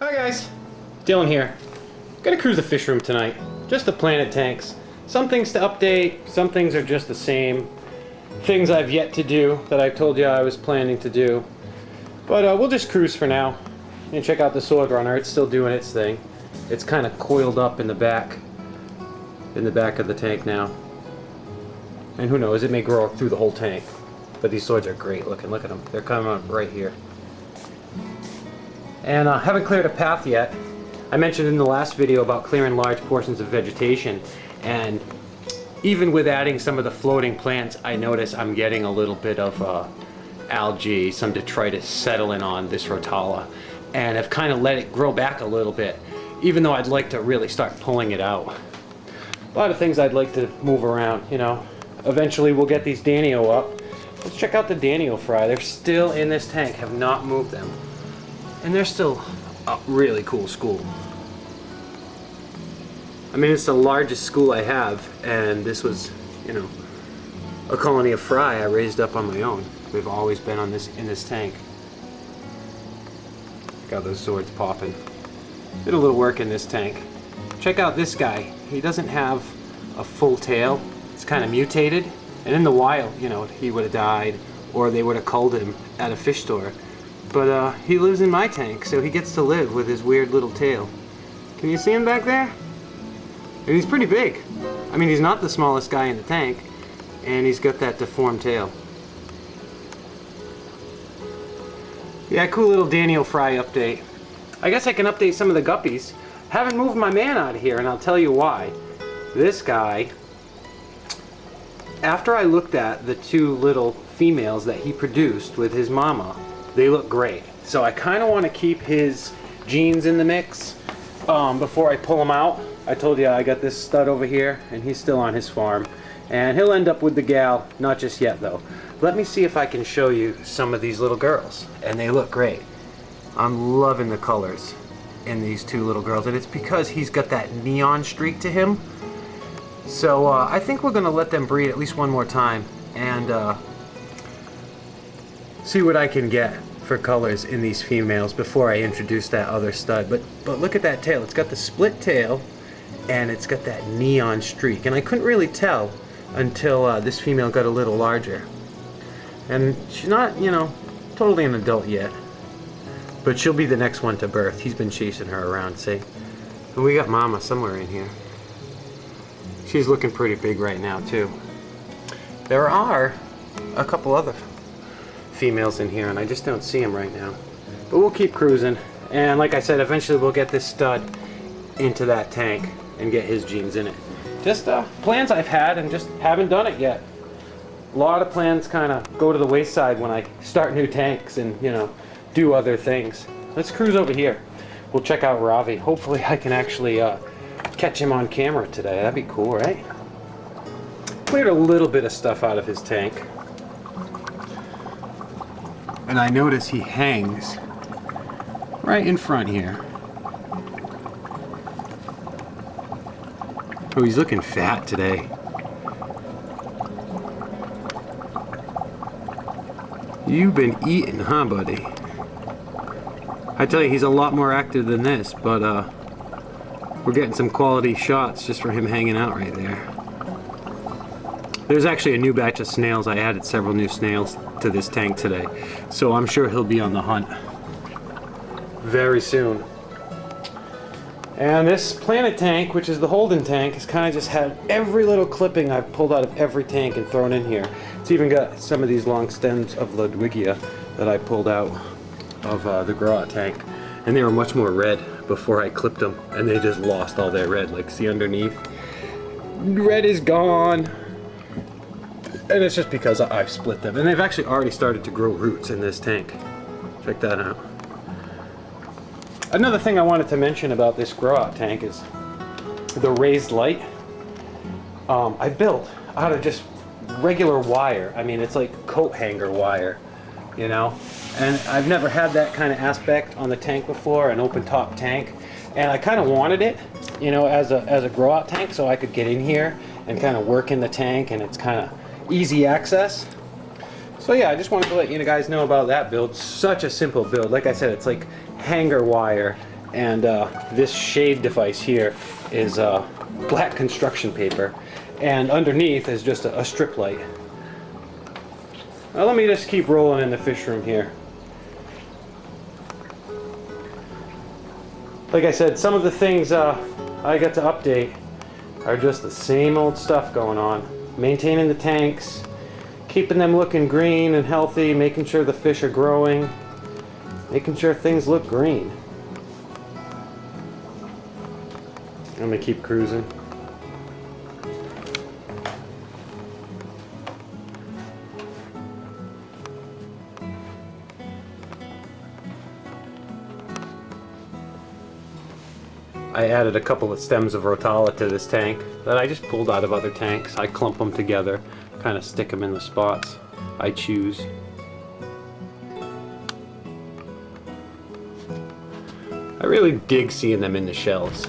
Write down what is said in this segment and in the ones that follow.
Hi guys, Dylan here. Gonna cruise the fish room tonight. Just the Planet tanks. Some things to update, some things are just the same. Things I've yet to do that I told you I was planning to do. But we'll just cruise for now. And check out the sword runner, it's still doing its thing. It's kind of coiled up in the back of the tank now. And who knows, it may grow through the whole tank. But these swords are great looking, look at them. They're coming up right here. And I haven't cleared a path yet. I mentioned in the last video about clearing large portions of vegetation, and even with adding some of the floating plants, I notice I'm getting a little bit of algae, some detritus settling on this rotala, and I've kind of let it grow back a little bit, even though I'd like to really start pulling it out. A lot of things I'd like to move around, you know. Eventually we'll get these Danio up. Let's check out the Danio fry. They're still in this tank, have not moved them. And they're still a really cool school. I mean, it's the largest school I have, and this was, you know, a colony of fry I raised up on my own. We've always been in this tank. Got those swords popping. Did a little work in this tank. Check out this guy. He doesn't have a full tail. It's kind of mutated, and in the wild, you know, he would have died, or they would have culled him at a fish store. But he lives in my tank, so he gets to live with his weird little tail. Can you see him back there? And he's pretty big. I mean, he's not the smallest guy in the tank, and he's got that deformed tail. Yeah, cool little Danio fry update. I guess I can update some of the guppies. Haven't moved my man out of here, and I'll tell you why. This guy, after I looked at the two little females that he produced with his mama, they look great. So I kind of want to keep his genes in the mix before I pull him out. I told you I got this stud over here, and he's still on his farm. And he'll end up with the gal, not just yet though. Let me see if I can show you some of these little girls. And they look great. I'm loving the colors in these two little girls. And it's because he's got that neon streak to him. So I think we're going to let them breed at least one more time. And see what I can get for colors in these females before I introduce that other stud. But look at that tail. It's got the split tail and it's got that neon streak. And I couldn't really tell until this female got a little larger. And she's not, you know, totally an adult yet. But she'll be the next one to birth. He's been chasing her around, see? And we got Mama somewhere in here. She's looking pretty big right now too. There are a couple other females in here, and I just don't see them right now. But we'll keep cruising, and like I said, eventually we'll get this stud into that tank and get his genes in it. Just plans I've had and just haven't done it yet. A lot of plans kind of go to the wayside when I start new tanks and, you know, do other things. Let's cruise over here. We'll check out Ravi. Hopefully I can actually catch him on camera today. That'd be cool, right? Cleared a little bit of stuff out of his tank. And I notice he hangs right in front here. Oh, he's looking fat today. You've been eating, huh, buddy? I tell you, he's a lot more active than this, but we're getting some quality shots just for him hanging out right there. There's actually a new batch of snails. I added several new snails to this tank today, so I'm sure he'll be on the hunt very soon. And this Planet tank, which is the Holden tank, has kind of just had every little clipping I've pulled out of every tank and thrown in here. It's even got some of these long stems of Ludwigia that I pulled out of the grow-out tank, and they were much more red before I clipped them, and they just lost all their red. Like, see underneath? Red is gone. And it's just because I've split them. And they've actually already started to grow roots in this tank. Check that out. Another thing I wanted to mention about this grow-out tank is the raised light. I built out of just regular wire. I mean, it's like coat hanger wire, you know? And I've never had that kind of aspect on the tank before, an open top tank. And I kind of wanted it, you know, as a grow-out tank, so I could get in here and kind of work in the tank, and it's kind of easy access. So yeah, I just wanted to let you guys know about that build. Such a simple build. Like I said, it's like hanger wire And this shade device here is black construction paper, and underneath is just a strip light. Now let me just keep rolling in the fish room here. Like I said, some of the things I got to update are just the same old stuff going on. Maintaining the tanks, keeping them looking green and healthy, making sure the fish are growing, making sure things look green. I'm gonna keep cruising. I added a couple of stems of Rotala to this tank that I just pulled out of other tanks. I clump them together, kind of stick them in the spots I choose. I really dig seeing them in the shells.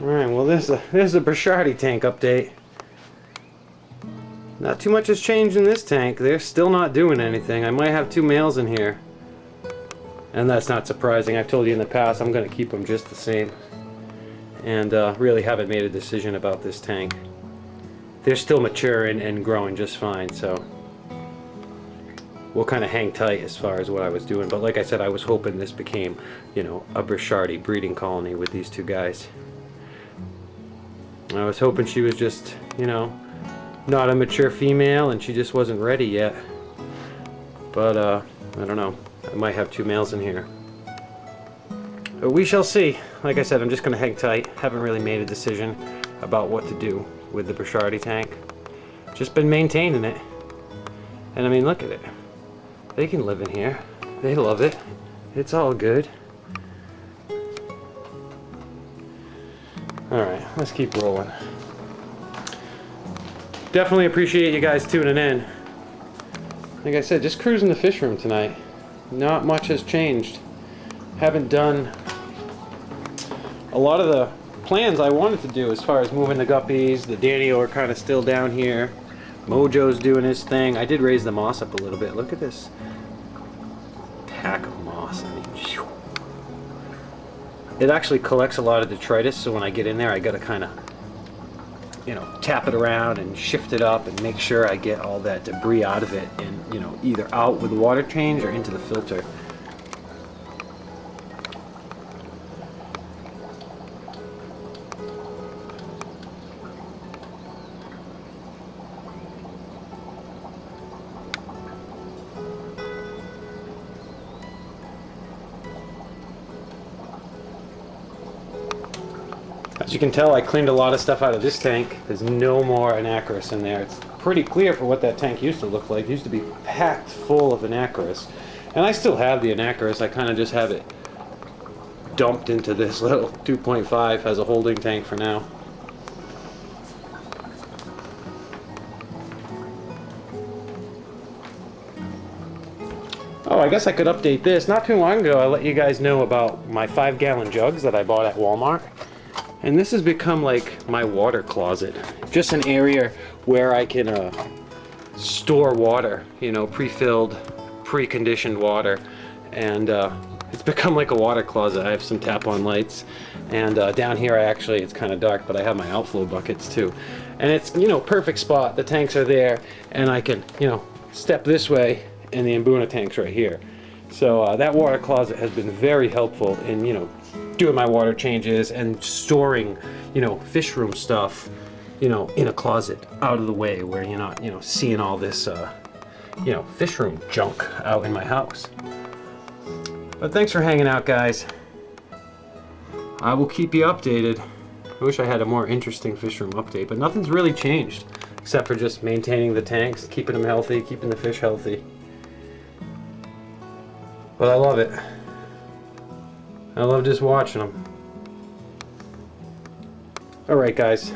Alright, well there's a Brashardi tank update. Not too much has changed in this tank. They're still not doing anything. I might have 2 males in here. And that's not surprising. I've told you in the past I'm going to keep them just the same. And really haven't made a decision about this tank. They're still mature and growing just fine, so we'll kind of hang tight as far as what I was doing. But like I said, I was hoping this became, you know, a Brashardi breeding colony with these 2 guys. I was hoping she was just, you know, not a mature female and she just wasn't ready yet. But I don't know. I might have 2 males in here. But we shall see. Like I said, I'm just going to hang tight. Haven't really made a decision about what to do with the Brashardi tank. Just been maintaining it. And I mean, look at it. They can live in here. They love it. It's all good. Alright, let's keep rolling. Definitely appreciate you guys tuning in. Like I said, just cruising the fish room tonight. Not much has changed. Haven't done a lot of the plans I wanted to do as far as moving the guppies. The Danio are kind of still down here. Mojo's doing his thing. I did raise the moss up a little bit. Look at this pack of moss. I mean, phew. It actually collects a lot of detritus, so when I get in there I gotta kind of, you know, tap it around and shift it up and make sure I get all that debris out of it and, you know, either out with the water change or into the filter. As you can tell, I cleaned a lot of stuff out of this tank. There's no more Anacharis in there. It's pretty clear for what that tank used to look like. It used to be packed full of Anacharis. And I still have the Anacharis. I kind of just have it dumped into this little 2.5 as a holding tank for now. Oh, I guess I could update this. Not too long ago, I let you guys know about my 5-gallon jugs that I bought at Walmart. And this has become like my water closet. Just an area where I can store water, you know, pre-filled, pre-conditioned water. And it's become like a water closet. I have some tap-on lights. And down here, it's kind of dark, but I have my outflow buckets too. And it's, you know, perfect spot. The tanks are there, and I can, you know, step this way, and the Mbuna tank's right here. So that water closet has been very helpful in, you know, doing my water changes and storing, you know, fish room stuff, you know, in a closet out of the way where you're not, you know, seeing all this, you know, fish room junk out in my house. But thanks for hanging out, guys. I will keep you updated. I wish I had a more interesting fish room update, but nothing's really changed except for just maintaining the tanks, keeping them healthy, keeping the fish healthy. But I love it. I love just watching them. Alright guys,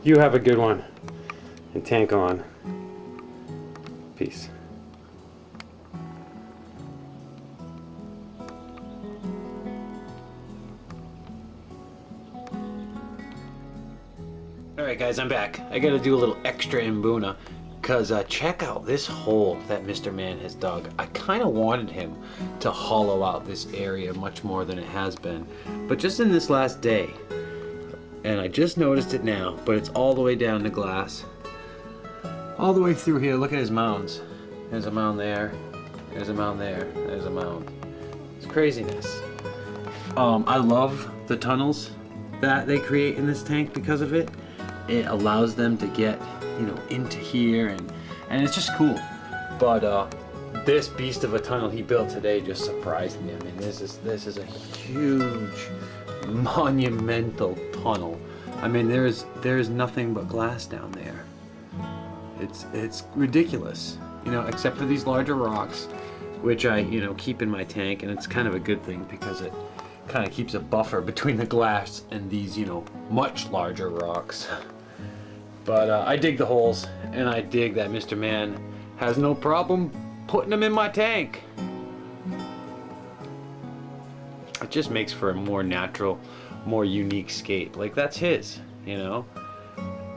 you have a good one, and tank on. Peace. Alright guys, I'm back. I gotta do a little extra Mbuna, because check out this hole that Mr. Man has dug. I kind of wanted him to hollow out this area much more than it has been. But just in this last day, and I just noticed it now, but it's all the way down to glass. All the way through here, look at his mounds. There's a mound there, there's a mound there, there's a mound. It's craziness. I love the tunnels that they create in this tank because of it. It allows them to get, you know, into here, and it's just cool. But this beast of a tunnel he built today just surprised me. I mean, this is a huge, monumental tunnel. I mean, there's nothing but glass down there. It's ridiculous, you know, except for these larger rocks, which I, you know, keep in my tank, and it's kind of a good thing because it kind of keeps a buffer between the glass and these, you know, much larger rocks. But I dig the holes, and I dig that Mr. Man has no problem putting them in my tank. It just makes for a more natural, more unique scape. Like, that's his, you know?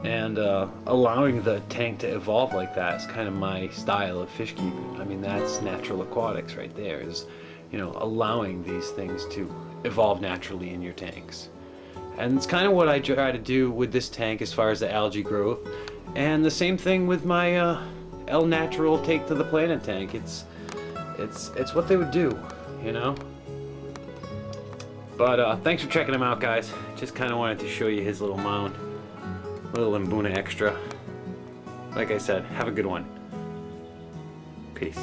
And allowing the tank to evolve like that is kind of my style of fish keeping. I mean, that's natural aquatics right there, is, you know, allowing these things to evolve naturally in your tanks. And it's kind of what I try to do with this tank as far as the algae growth. And the same thing with my El Natural Take to the Planet tank. It's what they would do, you know? But thanks for checking him out, guys. Just kind of wanted to show you his little mound. Little Mbuna extra. Like I said, have a good one. Peace.